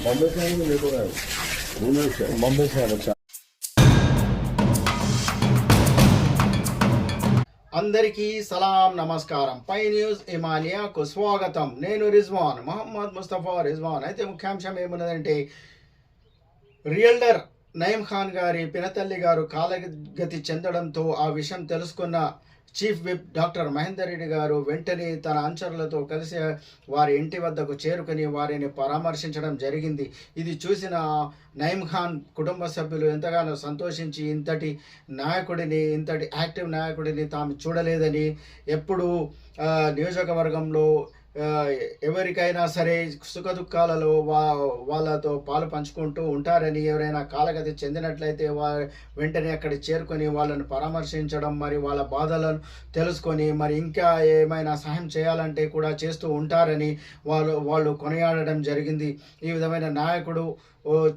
बॉम्बे से है बच्चा। అందరికీ సలాం నమస్కారం. పై న్యూస్ హిమాలయాకు స్వాగతం. నేను రిజ్వాన్ మహమ్మద్ ముస్తఫా రిజ్వాన్. అయితే ముఖ్యాంశం ఏమున్నదంటే, రియల్డర్ నయీం ఖాన్ గారి పినతల్లి గారు కాలగతి చెందడంతో ఆ విషయం తెలుసుకున్న chief whip doctor Mahender Reddy గారు వెంటనే తన అనుచరులతో కలిసి వారి ఇంటి వద్దకు చేరుకుని వారిని పరామర్శించడం జరిగింది. ఇది చూసిన నయీం ఖాన్ కుటుంబ సభ్యులు ఎంతగానో సంతోషించి, ఇంతటి నాయకుడిని, ఇంతటి యాక్టివ్ నాయకుడిని తాము చూడలేదని, ఎప్పుడు నియోజకవర్గంలో ఎవరికైనా సరే సుఖదుఖాలలో వాళ్ళతో పాలు పంచుకుంటూ ఉంటారని, ఎవరైనా కాలగతి చెందినట్లయితే వెంటనే అక్కడ చేరుకొని వాళ్ళను పరామర్శించడం, మరి వాళ్ళ బాధలను తెలుసుకొని మరి ఇంకా ఏమైనా సహాయం చేయాలంటే కూడా చేస్తూ ఉంటారని వాళ్ళు కొనియాడడం జరిగింది. ఈ విధమైన నాయకుడు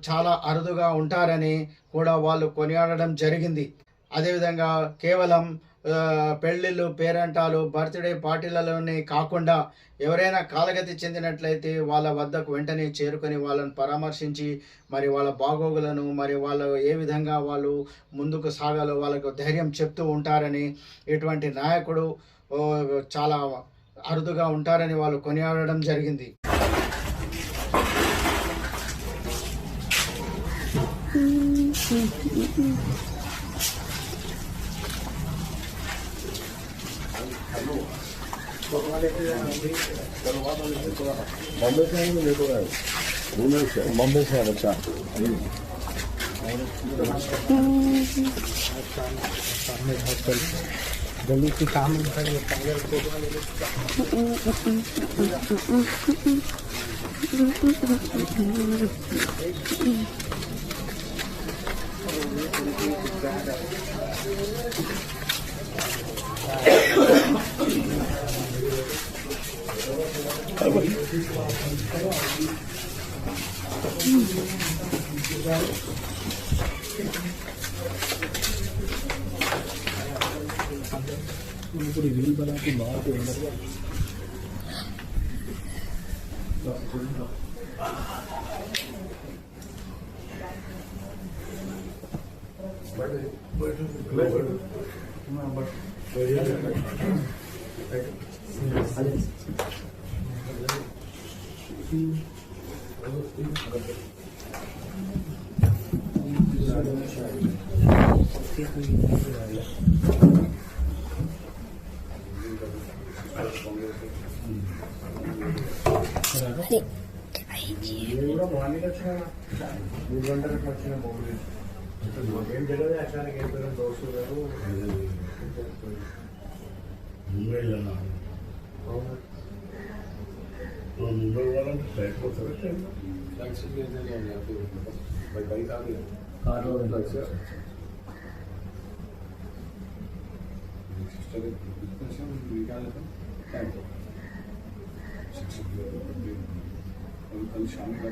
చాలా అరుదుగా ఉంటారని కూడా వాళ్ళు కొనియాడడం జరిగింది. అదేవిధంగా కేవలం పెళ్ళిళ్ళు, పేరంటాలు, బర్త్డే పార్టీలలోనే కాకుండా ఎవరైనా కాలగతి చెందినట్లయితే వాళ్ళ వద్దకు వెంటనే చేరుకొని వాళ్ళని పరామర్శించి మరి వాళ్ళ బాగోగులను, మరి వాళ్ళు ఏ విధంగా వాళ్ళు ముందుకు సాగాలో వాళ్ళకు ధైర్యం చెప్తూ ఉంటారని, ఇటువంటి నాయకుడు చాలా అరుదుగా ఉంటారని వాళ్ళు కొనియాడడం జరిగింది. बॉम्बे से है बच्चा। जल्दी से काम पूरी रील बना के बाहर के अंदर मुंबई वाला फ्लाइट को बाइक आ गई कार और कल शाम का